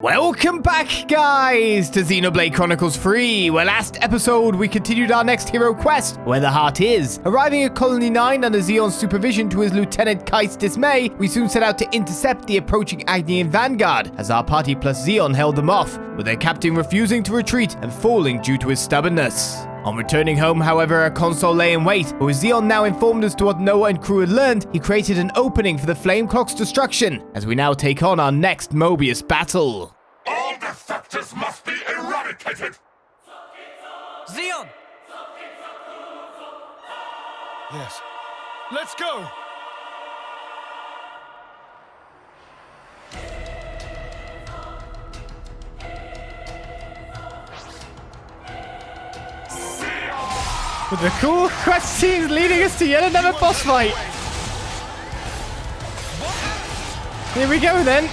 Welcome back, guys, to Xenoblade Chronicles 3, where last episode we continued our next hero quest, where the heart is. Arriving at Colony 9 under Zeon's supervision to his Lieutenant Kai's dismay, we soon set out to intercept the approaching Agnian vanguard, as our party plus Zeon held them off, with their captain refusing to retreat and falling due to his stubbornness. On returning home, however, our Consul lay in wait, but with Zeon now informed as to what Noah and crew had learned, he created an opening for the Flame Clock's destruction, as we now take on our next Moebius battle. All defectors must be eradicated! Zeon! Yes. Let's go! With the cool quest scenes leading us to yet another boss fight. Here we go then.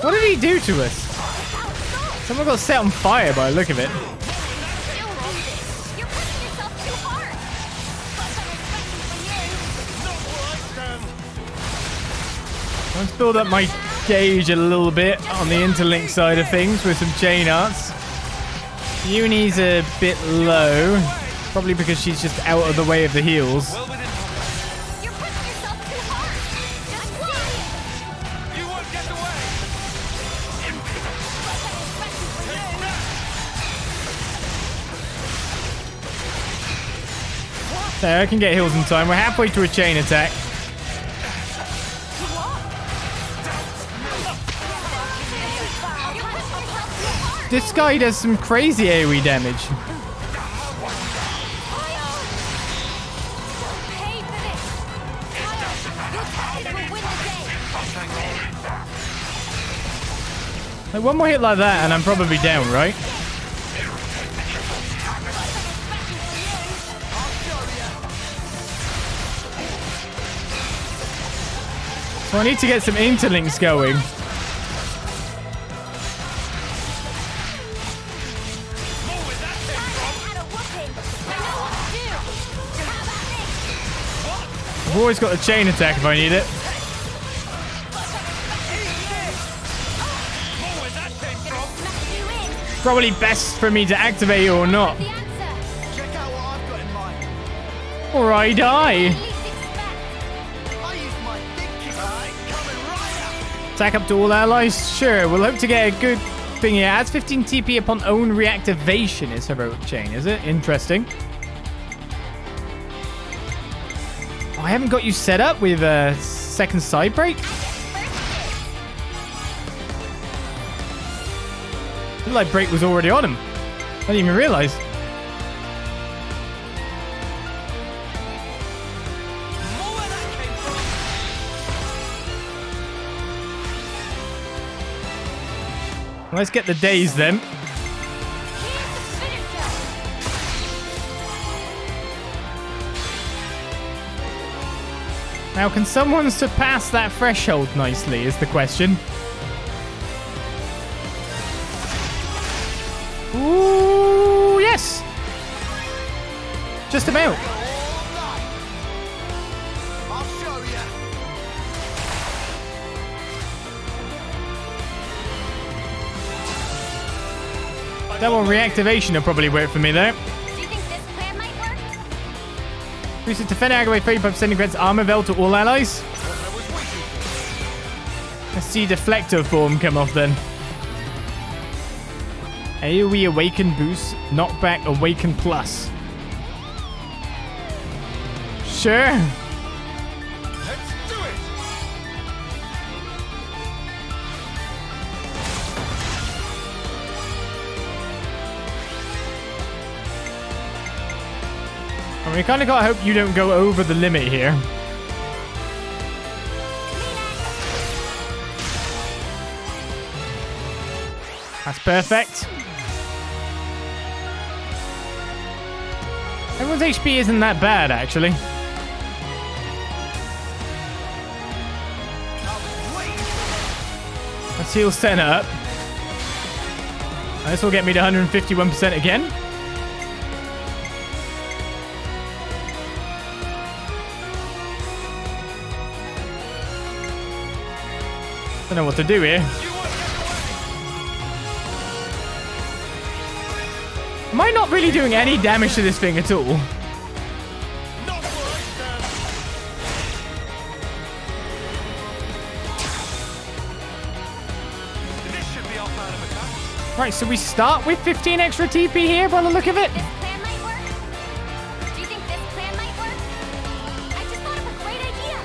What did he do to us? Someone got set on fire by the look of it. Let's build up my gauge a little bit on the interlink side of things with some chain arts. Uni's a bit low, probably because she's just out of the way of the heals. There, I can get heals in time. We're halfway to a chain attack. This guy does some crazy AoE damage. Like one more hit like that and I'm probably down, right? So I need to get some interlinks going. I've always got the chain attack if I need it. Probably best for me to activate it or not. Or I die. Attack up to all allies? Sure, we'll hope to get a good thing here. Adds 15 TP upon own reactivation is heroic chain, is it? Interesting. Oh, I haven't got you set up with a second side break? I feel like break was already on him. I didn't even realize. Let's get the days then. Now, can someone surpass that threshold nicely is the question. Ooh, yes. Just about. Double reactivation will probably work for me though. Do you think this plan might work? Boosted defender aggravate 35% grants armor vel to all allies. Let's see deflector form come off then. AoE awaken boost, knockback awaken plus. Sure. I mean, kind of gotta hope you don't go over the limit here. That's perfect. Everyone's HP isn't that bad, actually. Let's heal Senna up. This will get me to 151% again. Don't know what to do here. Am I not really doing any damage to this thing at all? Not where I stand. This should be our plan of attack. Right, so we start with 15 extra TP here by the look of it. This plan might work? Do you think this plan might work? I just thought of a great idea.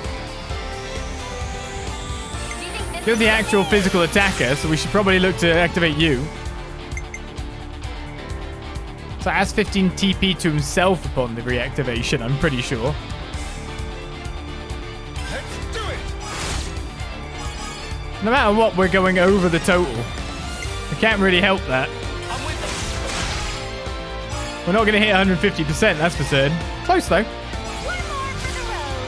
Do you think this You're the actual physical attacker, so we should probably look to activate you. So it has 15 TP to himself upon the reactivation, I'm pretty sure. Let's do it. No matter what, we're going over the total. I can't really help that. I'm with them. We're not going to hit 150%, that's for certain. Close, though. one more for the road?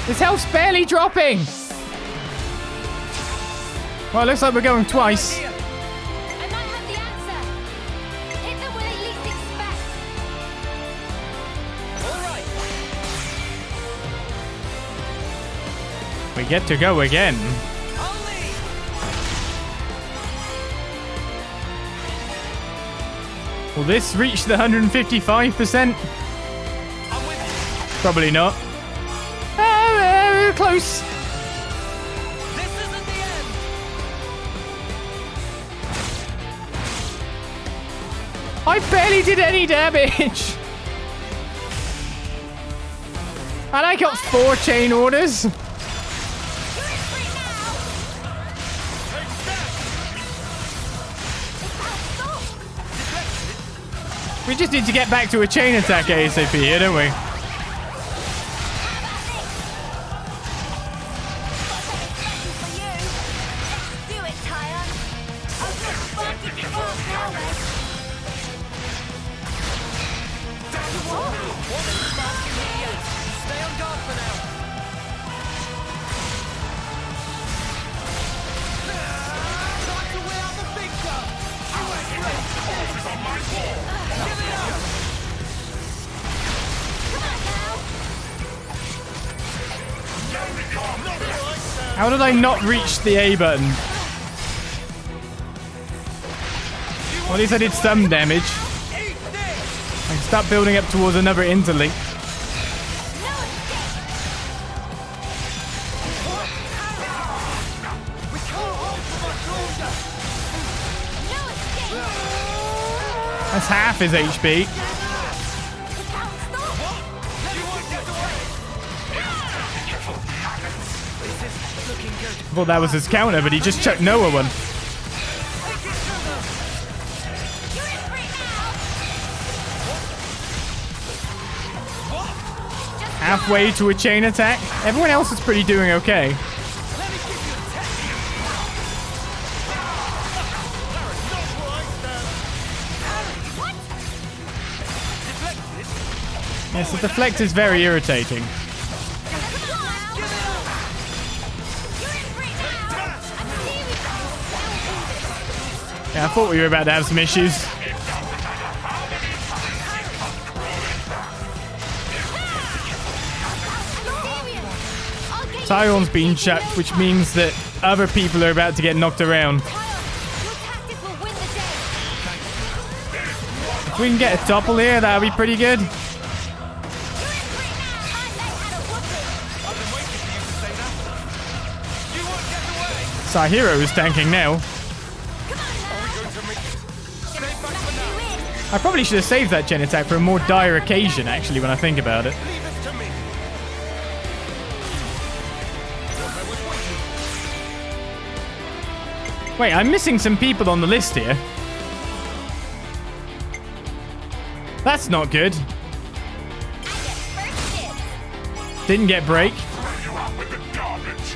His health's barely dropping. Well, it looks like we're going twice. I might have the answer. Hit them where they least expect. All right. We get to go again. Only. Will this reach the 155%? I'm with you. Probably not. Close. This isn't the end. I barely did any damage. And I got 4 chain orders. You're in free now. Take that. It's out. We just need to get back to a chain attack ASAP here, don't we? Do it, Tyon. I'll just fuck it off now, man. Stay on guard for now. Time to wear out the big gun. Forces on my wall. Give it up. Come on now. Now we come. Not where I stand. How did I not reach the A button? Well, at least I did some damage. Eat this. I can start building up towards another interlink. No escape. We can't hold for much longer. No escape. That's half his HP. It's out. Stop. You won't get away. This is looking good. I thought that was his counter, but he just chucked Noah one. Take it to them. You're in free now. Halfway to a chain attack. Everyone else is pretty doing okay. Let me give you a test. Not where I stand. Deflected. Yes, the deflect is very irritating. Come on now. Give it up. You're in free now. I'm serious. Yeah, I thought we were about to have some issues. Tyron's been chucked, which means that other people are about to get knocked around. Your tactic will win the day. If we can get a topple here, that'll be pretty good. You're in free now. I know how to whoop it. I've been waiting for you to say that. You won't get away. So our hero is tanking now. Come on now. Going to make it. Stay back for Smash now. you in. I probably should have saved that chain attack for a more dire occasion, actually, when I think about it. Leave it to me. What I was waiting. Wait, I'm missing some people on the list here. That's not good. I get first dibs. Didn't get break. Throw you out with the garbage.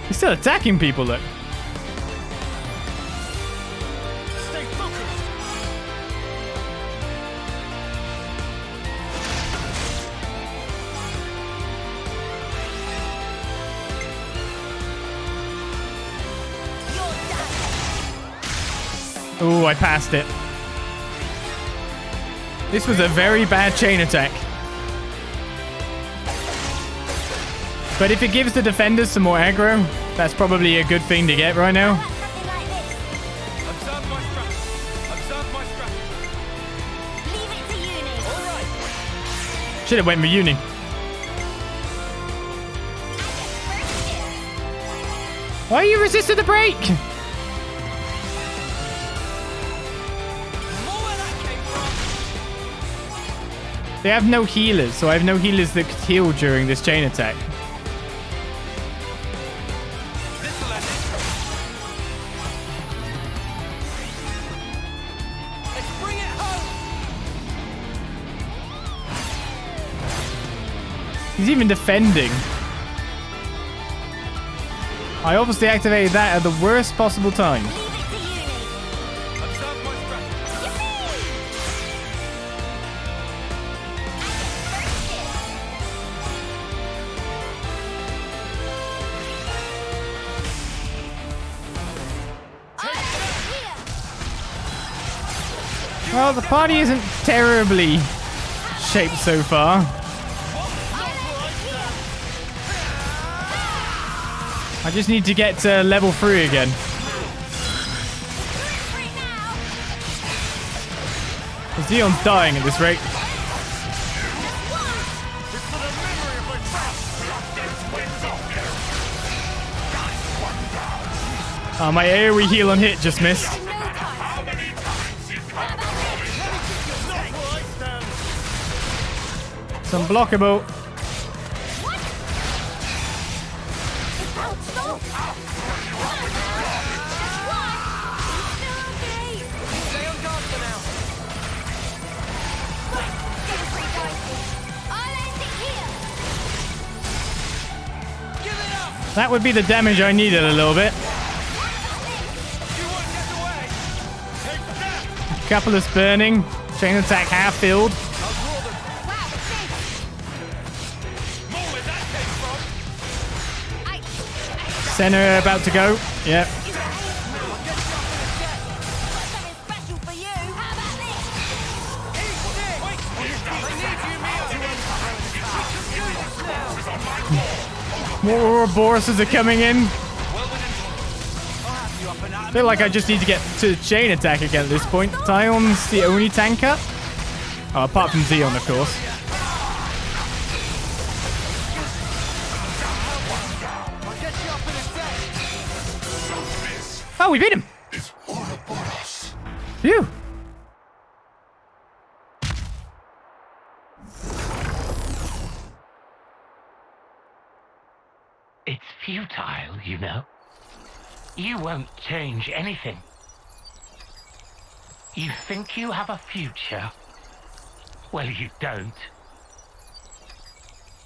He's still attacking people, look. Stay focused. You're done. Ooh, I passed it. This was a very bad chain attack. But if it gives the defenders some more aggro, that's probably a good thing to get right now. Something like this. Observe my strategy. Observe my strategy. Leave it to uni. All right. Should have went with uni. Why you resisted the break? More where that came from. They have no healers, so I have no healers that could heal during this chain attack. This'll end it. Let's bring it home. He's even defending. I obviously activated that at the worst possible time. Leave it to uni. Observe my strategy. Well, the party isn't terribly shaped so far. I just need to get to level 3 again. Zeon's dying at this rate. Oh, my AoE heal on hit just missed. It's unblockable. Stay on guard for now. Give it up. That would be the damage I needed a little bit. You won't get away. Take that. Couple burning. Chain attack half filled. More where that came from. Center about to go. Yep. More Ouroboros are coming in. I feel like I just need to get to chain attack again at this point. Tion's the only tanker. Oh, apart from Zeon, of course. Oh, we beat him. Phew. It's futile, you know. You won't change anything. You think you have a future? Well, you don't.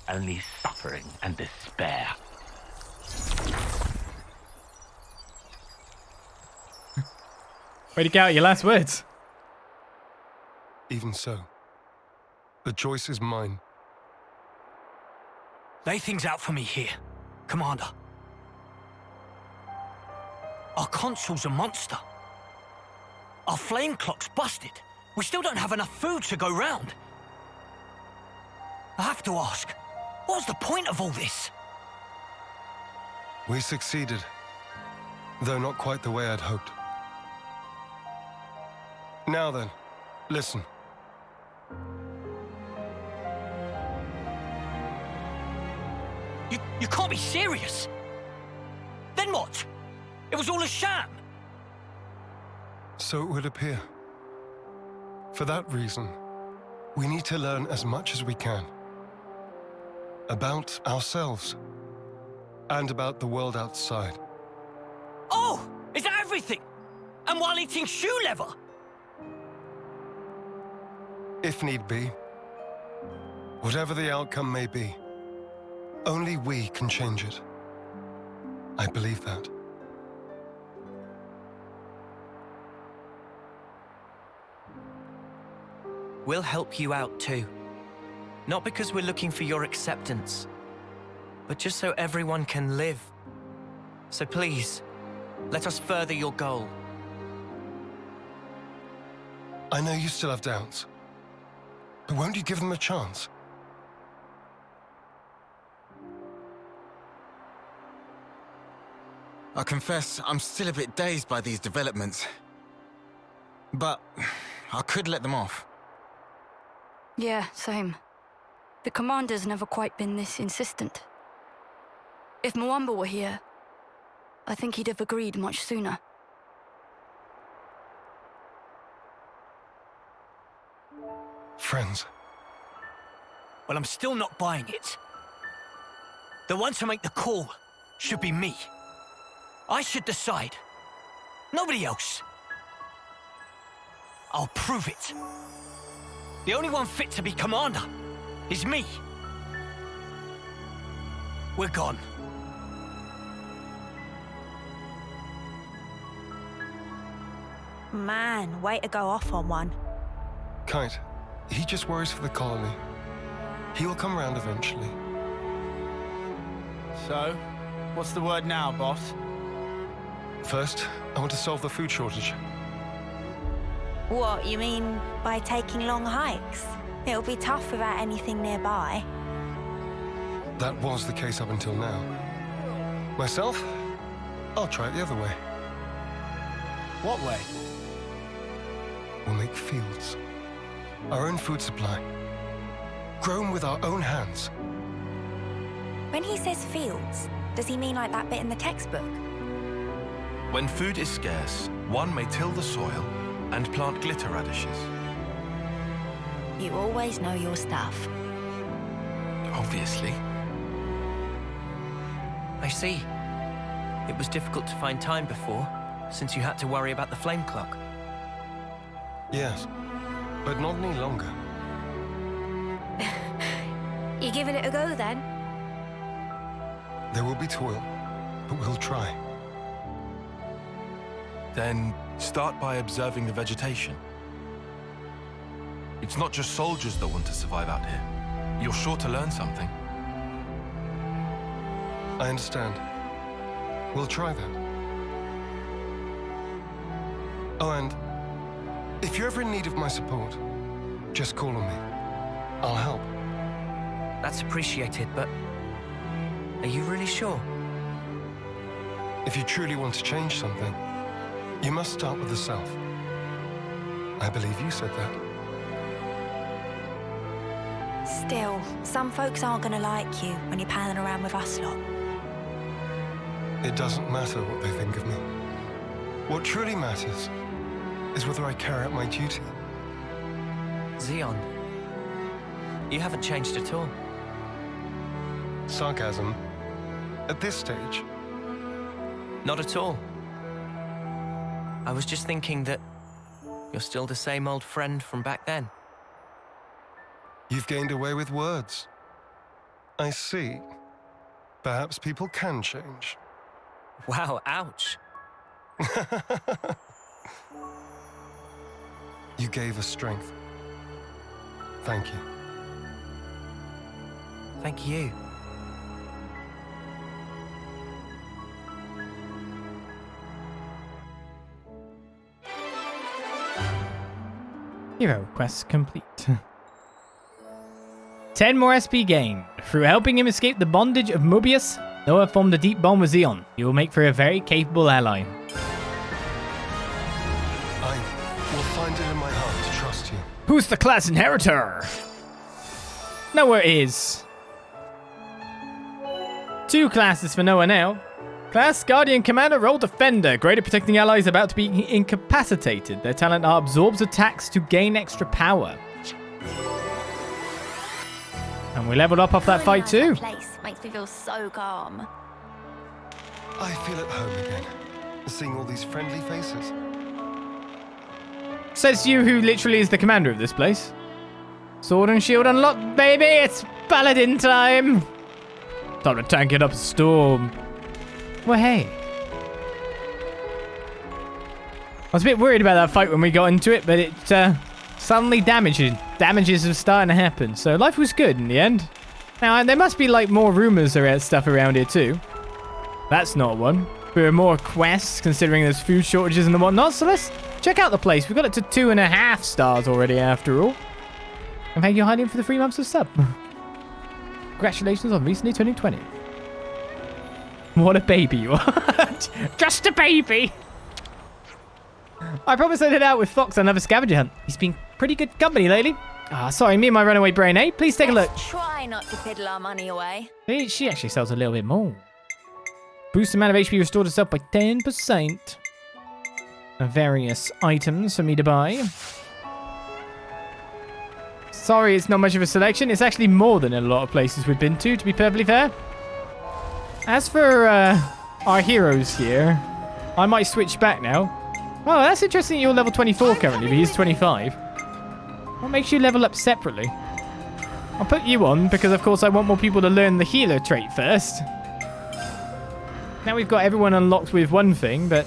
Only suffering and despair. Way to get out your last words. Even so, the choice is mine. Lay things out for me here, Commander. Our Consul's a monster. Our flame clock's busted. We still don't have enough food to go round. I have to ask, what's the point of all this? We succeeded, though not quite the way I'd hoped. Now then, listen. You can't be serious. Then what? It was all a sham. So it would appear. For that reason, we need to learn as much as we can. About ourselves. And about the world outside. Oh, is that everything? And while eating shoe leather? If need be. Whatever the outcome may be, only we can change it. I believe that. We'll help you out too. Not because we're looking for your acceptance, but just so everyone can live. So please, let us further your goal. I know you still have doubts, but won't you give them a chance? I confess I'm still a bit dazed by these developments. But I could let them off. Yeah, same. The commander's never quite been this insistent. If Mwamba were here, I think he'd have agreed much sooner. Friends. Well, I'm still not buying it. The one to make the call should be me. I should decide. Nobody else. I'll prove it. The only one fit to be commander is me. We're gone. Man, way to go off on one. Kite, he just worries for the colony. He will come round eventually. So, what's the word now, boss? First, I want to solve the food shortage. What, you mean by taking long hikes? It'll be tough without anything nearby. That was the case up until now. Myself, I'll try it the other way. What way? We'll make fields. Our own food supply. Grown with our own hands. When he says fields, does he mean like that bit in the textbook? When food is scarce, one may till the soil and plant glitter radishes. You always know your stuff. Obviously. I see. It was difficult to find time before, since you had to worry about the flame clock. Yes, but not any longer. You giving it a go then? There will be toil, but we'll try. Then start by observing the vegetation. It's not just soldiers that want to survive out here. You're sure to learn something. I understand. We'll try that. Oh, and if you're ever in need of my support, just call on me. I'll help. That's appreciated, but are you really sure? If you truly want to change something, you must start with the self. I believe you said that. Still, some folks aren't gonna like you when you're palling around with us lot. It doesn't matter what they think of me. What truly matters is whether I carry out my duty. Zeon, you haven't changed at all. Sarcasm. At this stage. Not at all. I was just thinking that you're still the same old friend from back then. You've gained away with words. I see. Perhaps people can change. Wow, ouch. You gave us strength. Thank you. Thank you. Hero quest complete. 10 more SP gained. Through helping him escape the bondage of Moebius, Noah formed a deep bond with Zeon. He will make for a very capable ally. I will find it in my heart to trust you. Who's the class inheritor? Noah is. 2 classes for Noah now. Class Guardian Commander, role Defender. Great at protecting allies about to be incapacitated. Their talent are absorbs attacks to gain extra power. And we leveled up off that fight too. Place makes me feel so calm. I feel at home again, seeing all these friendly faces. Says you who literally is the commander of this place. Sword and shield unlocked, baby! It's paladin time! Time to tank it up a storm. Well, hey. I was a bit worried about that fight when we got into it, but it suddenly damages are starting to happen. So life was good in the end. Now, there must be like more rumors about stuff around here too. That's not one. There are more quests considering there's food shortages and whatnot. So let's check out the place. We got it to 2.5 stars already after all. And thank you, Hylian, for the 3 months of sub. Congratulations on recently turning 20. What a baby you are. Just a baby. I promised I'd head out with Fox on another scavenger hunt. He's been pretty good company lately. Ah, sorry, me and my runaway brain, eh? Please take a look. Let's try not to piddle our money away. She actually sells a little bit more. Boost amount of HP restored itself by 10%. Various items for me to buy. Sorry, it's not much of a selection. It's actually more than a lot of places we've been to be perfectly fair. As for our heroes here, I might switch back now. Oh, that's interesting. You're level 24 currently, but he's 25. What makes you level up separately? I'll put you on because, of course, I want more people to learn the healer trait first. Now we've got everyone unlocked with one thing, but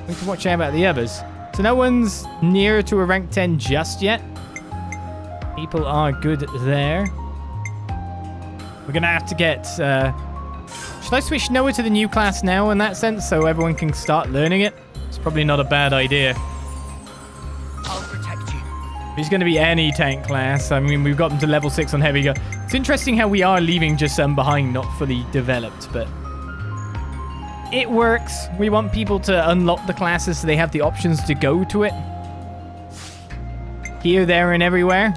we can watch out about the others. So no one's nearer to a rank 10 just yet. People are good there. We're going to have to get... should I switch Noah to the new class now in that sense so everyone can start learning it? It's probably not a bad idea. I'll protect you. He's going to be any tank class. I mean, we've got them to level 6 on heavy gun. It's interesting how we are leaving just some behind, not fully developed, but it works. We want people to unlock the classes so they have the options to go to it. Here, there, and everywhere.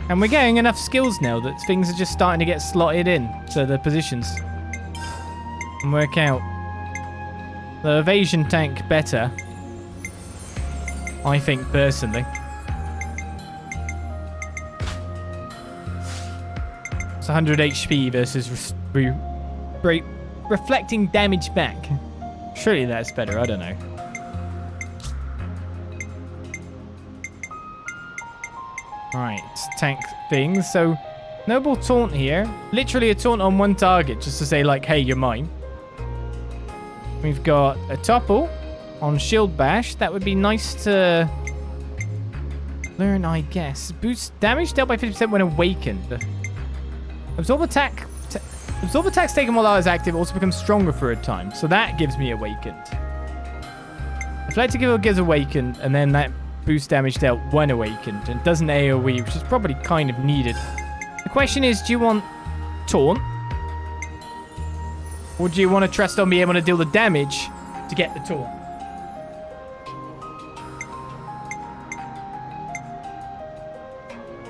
And we're getting enough skills now that things are just starting to get slotted in to the positions. And work out. The evasion tank better. I think, personally. It's 100 HP versus reflecting damage back. Surely that's better, I don't know. Right, tank things. So, noble taunt here. Literally a taunt on one target, just to say, like, hey, you're mine. We've got a topple on shield bash. That would be nice to learn, I guess. Boost damage dealt by 50% when awakened. Absorb attack. Absorb attacks taken while I was active also becomes stronger for a time. So that gives me awakened. Reflective Gill gives awakened, and then that boost damage dealt when awakened, and doesn't AoE, which is probably kind of needed. The question is, do you want taunt? Or do you want to trust on being able to deal the damage to get the taunt?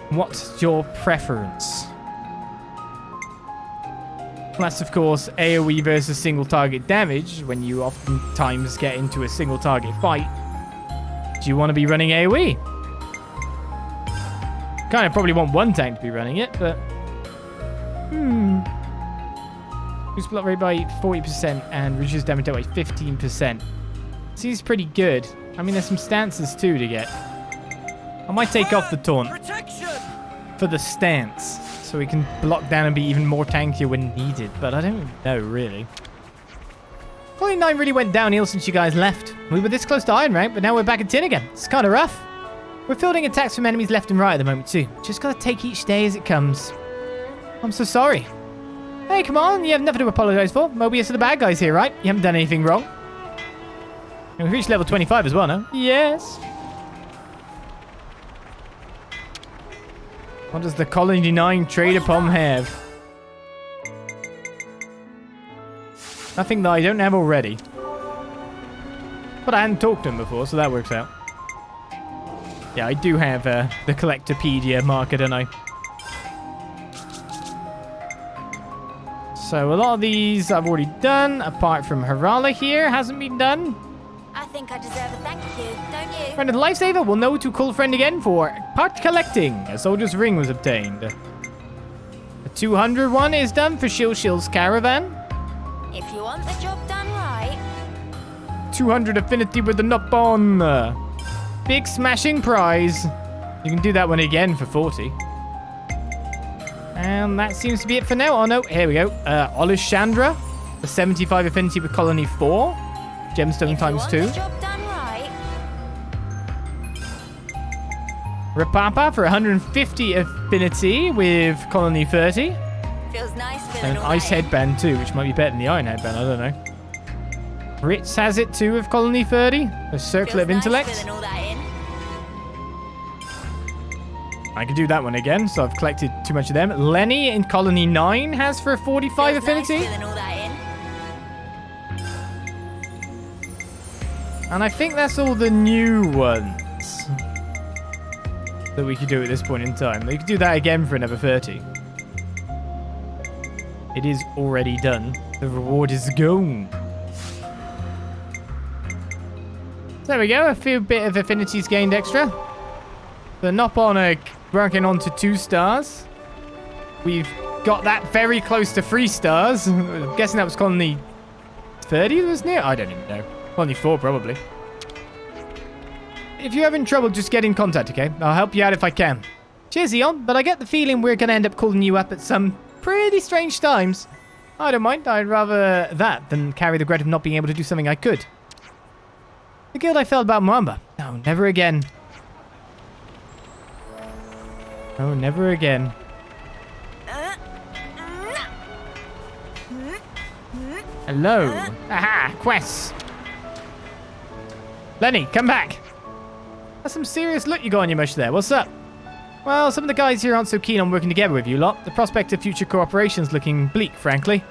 What's your preference? Plus, of course, AoE versus single target damage, when you oftentimes get into a single target fight. Do you want to be running AoE? Kind of probably want one tank to be running it, but... Boost block rate by 40% and reduces damage dealt by 15%. Seems pretty good. I mean, there's some stances too to get. I might take off the taunt for the stance, so we can block down and be even more tankier when needed, but I don't know, really. Colony 9 really went downhill since you guys left. We were this close to iron rank, but now we're back at 10 again. It's kind of rough. We're fielding attacks from enemies left and right at the moment, too. Just gotta take each day as it comes. I'm so sorry. Hey, come on, you have nothing to apologize for. Moebius are the bad guys here, right? You haven't done anything wrong. And we've reached level 25 as well, no? Yes. What does the Colony 9 trader pom have? Nothing that I don't have already. But I hadn't talked to him before, so that works out. Yeah, I do have the Collectopedia marker, don't I? So a lot of these I've already done, apart from Harala here, hasn't been done. I think I deserve a thank you, don't you? Friend of the Lifesaver will know to call a friend again for part collecting. A soldier's ring was obtained. The 200 one is done for Shil's caravan. If you want the job done right. 200 affinity with the Nopon. Big smashing prize. You can do that one again for 40. And that seems to be it for now. Oh no, here we go. Olizandri, the 75 affinity with Colony 4. Gemstone times 2. Rapapa for 150 affinity with Colony 30. Feels nice And an Ice Headband too, which might be better than the Iron Headband, I don't know. Ritz has it too with Colony 30. The Circle of Intellect. I can do that one again, so I've collected too much of them. Lenny in Colony 9 has for a 45 affinity. Nice filling all that in. And I think that's all the new ones that we could do at this point in time. We could do that again for another 30. It is already done. The reward is gone. So there we go. A few bit of affinities gained extra. The Nopon are working on to 2 stars. We've got that very close to 3 stars. I'm guessing that was Colony 30 that was near? I don't even know. Colony 4 probably. If you're having trouble, just get in contact, okay? I'll help you out if I can. Cheers, Zeon, but I get the feeling we're going to end up calling you up at some pretty strange times. I don't mind. I'd rather that than carry the regret of not being able to do something I could. The guilt I felt about Mwamba. No, never again. Oh, never again. Hello. Aha, quests. Lenny, come back. That's some serious look you got on your mush there. What's up? Well, some of the guys here aren't so keen on working together with you lot. The prospect of future cooperation's looking bleak, frankly.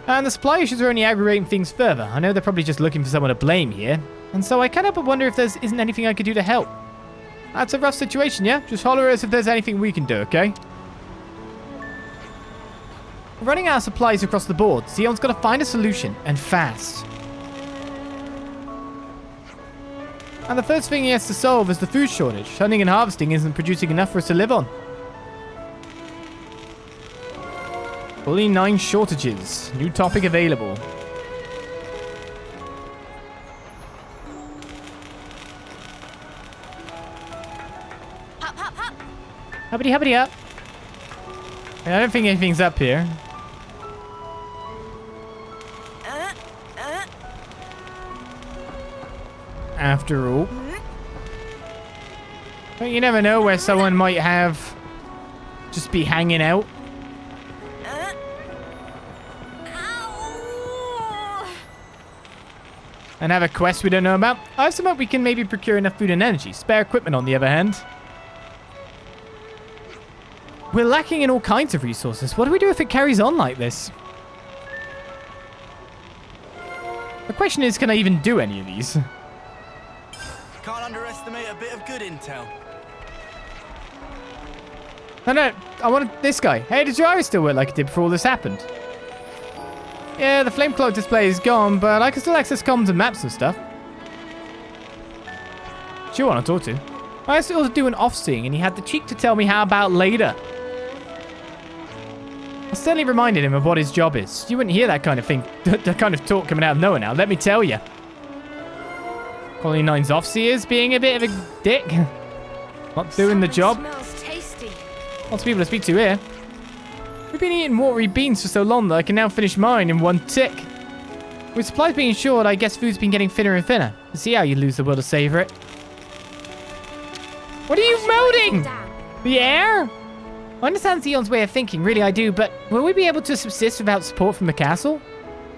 And the supply issues are only aggravating things further. I know they're probably just looking for someone to blame here. And so I can't help but wonder if there isn't anything I could do to help. That's a rough situation, yeah? Just holler at us if there's anything we can do, okay? We're running out of supplies across the board. Zeon's got to find a solution, and fast. And the first thing he has to solve is the food shortage. Hunting and harvesting isn't producing enough for us to live on. Fully 9 shortages. New topic available. Hop, hop, hop. Hubbity up. I don't think anything's up here. After all. But you never know where someone might have just be hanging out. And have a quest we don't know about. I have some hope we can maybe procure enough food and energy. Spare equipment, on the other hand. We're lacking in all kinds of resources. What do we do if it carries on like this? The question is, can I even do any of these? Can't underestimate a bit of good intel. No, I wanted this guy. Hey, does your iris still work like it did before all this happened? Yeah, the flame cloak display is gone, but I can still access comms and maps and stuff. What do you want to talk to? I asked to do an off-seeing, and he had the cheek to tell me how about later. I certainly reminded him of what his job is. You wouldn't hear that kind of thing, that kind of talk coming out of nowhere now, let me tell you. Colony 9's Off-Seers being a bit of a dick. Not doing the job. Smells tasty. Lots of people to speak to here. We've been eating watery beans for so long that I can now finish mine in one tick. With supplies being short, I guess food's been getting thinner and thinner. See how you lose the will to savor it. What are you melting? The air? I understand Zeon's way of thinking, really I do, but will we be able to subsist without support from the castle?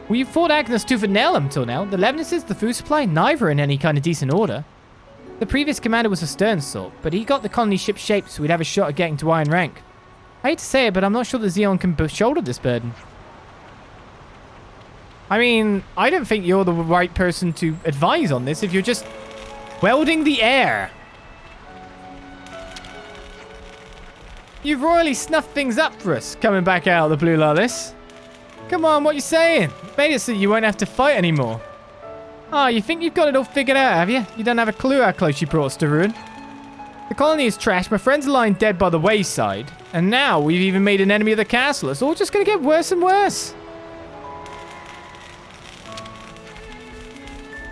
We've fought Agnes tooth and nail until now. The Levinuses, the food supply, neither in any kind of decent order. The previous commander was a stern sort, but he got the colony ship shaped so we'd have a shot at getting to iron rank. I hate to say it, but I'm not sure that Zeon can shoulder this burden. I mean, I don't think you're the right person to advise on this if you're just welding the air. You've royally snuffed things up for us, coming back out of the blue like this. Come on, what you saying? Made it so you won't have to fight anymore. Oh, you think you've got it all figured out, have you? You don't have a clue how close you brought us to ruin. The colony is trashed, my friends are lying dead by the wayside, and now we've even made an enemy of the castle. It's all just going to get worse and worse.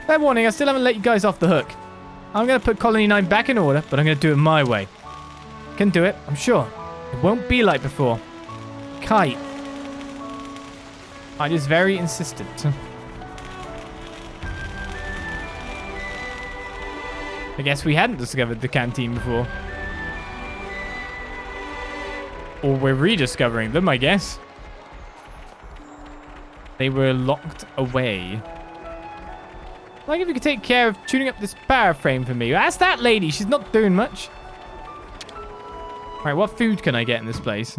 Fair warning, I still haven't let you guys off the hook. I'm going to put Colony 9 back in order, but I'm going to do it my way. Can do it, I'm sure. It won't be like before. Kite. I'm just very insistent. I guess we hadn't discovered the canteen before. Or we're rediscovering them, I guess. They were locked away. Like if you could take care of tuning up this power frame for me. Ask that lady, she's not doing much. Right, what food can I get in this place?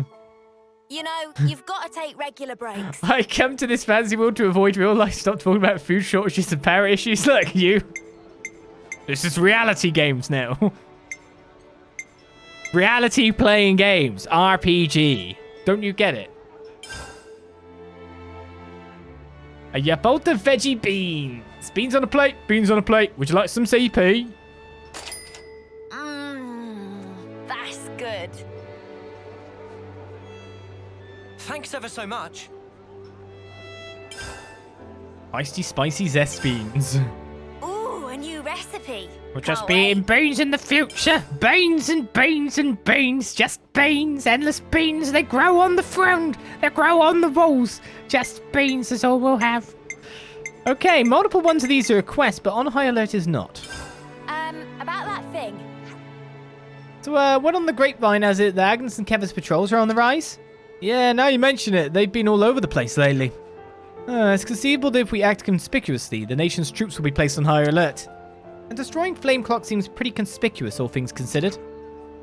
You know, you've got to take regular breaks. I come to this fancy world to avoid real life. Stop talking about food shortages and power issues like you. This is reality games now. Reality playing games. RPG. Don't you get it? Are you both the veggie beans? Beans on a plate. Beans on a plate. Would you like some CP? That's good. Thanks ever so much. Spicy zest beans. Ooh, a new recipe. We'll just Can't be wait. eating beans in the future. Beans and beans and beans. Just beans. Endless beans. They grow on the ground. They grow on the walls. Just beans is all we'll have. Okay, multiple ones of these are a quest, but on high alert is not. About that thing. So, what on the grapevine has it that Agnes and Kevin's patrols are on the rise? Yeah, now you mention it, they've been all over the place lately. It's conceivable that if we act conspicuously, the nation's troops will be placed on higher alert. And destroying Flame Clock seems pretty conspicuous, all things considered.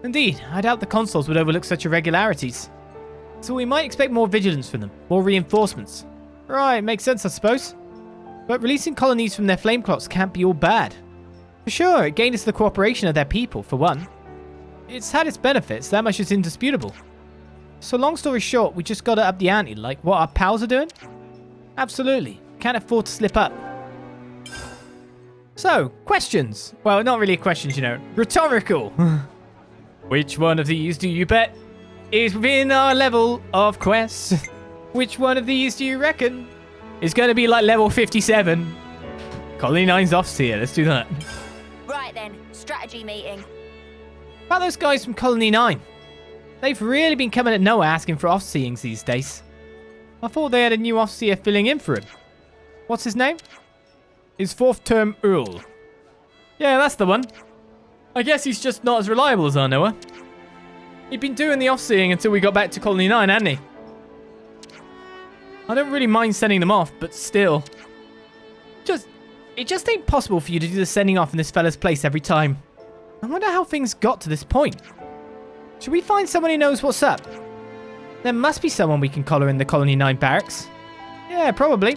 Indeed, I doubt the consuls would overlook such irregularities. So we might expect more vigilance from them, more reinforcements. Right, makes sense, I suppose. But releasing colonies from their flame clocks can't be all bad. For sure, it gains the cooperation of their people, for one. It's had its benefits, that much is indisputable. So long story short, we just gotta up the ante, like what our pals are doing? Absolutely. Can't afford to slip up. So, questions. Well, not really questions, you know. Rhetorical. Which one of these do you bet is within our level of quest? Which one of these do you reckon is going to be like level 57? Colony 9's Off-Seer. Let's do that. Right then, strategy meeting. About those guys from Colony 9. They've really been coming at Noah asking for off-seeings these days. I thought they had a new Off-Seer filling in for him. What's his name? His fourth term Earl. Yeah, that's the one. I guess he's just not as reliable as our Noah. He'd been doing the off-seeing until we got back to Colony 9, hadn't he? I don't really mind sending them off, but still. It just ain't possible for you to do the sending off in this fella's place every time. I wonder how things got to this point. Should we find someone who knows what's up? There must be someone we can collar in the Colony 9 barracks. Yeah, probably.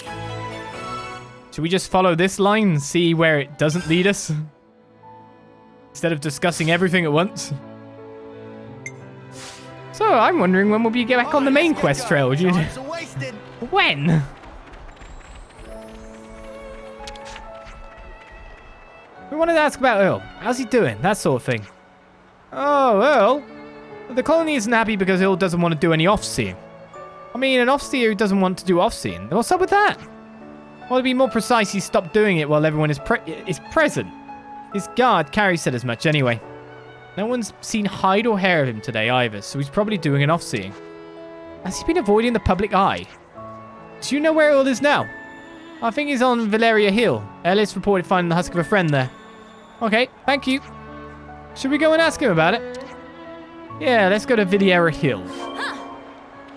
Should we just follow this line and see where it doesn't lead us? Instead of discussing everything at once? So, I'm wondering when we'll be back on the main quest trail. When? We wanted to ask about Earl. How's he doing? That sort of thing. Oh, Earl? The colony isn't happy because Earl doesn't want to do any off-seeing. I mean, an off-seer who doesn't want to do off-seeing. What's up with that? Well, to be more precise, he stopped doing it while everyone is present. His guard, Carrie, said as much anyway. No one's seen hide or hair of him today either, so he's probably doing an off-seeing. Has he been avoiding the public eye? Do you know where Earl is now? I think he's on Valeria Hill. Ellis reported finding the husk of a friend there. Okay, thank you. Should we go and ask him about it? Yeah, let's go to Valeria Hill. Huh.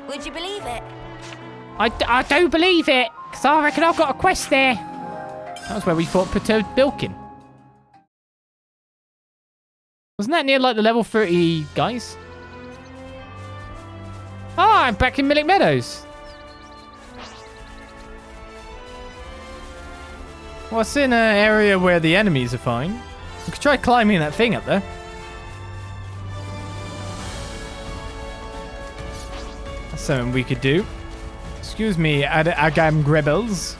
Would you believe it? I do believe it, because I reckon I've got a quest there. That was where we fought Perturbed Bilkin. Wasn't that near like the level 30 guys? Ah, I'm back in Millick Meadows. What's in an area where the enemies are fine? We could try climbing that thing up there. That's something we could do. Excuse me, Agam Grebels.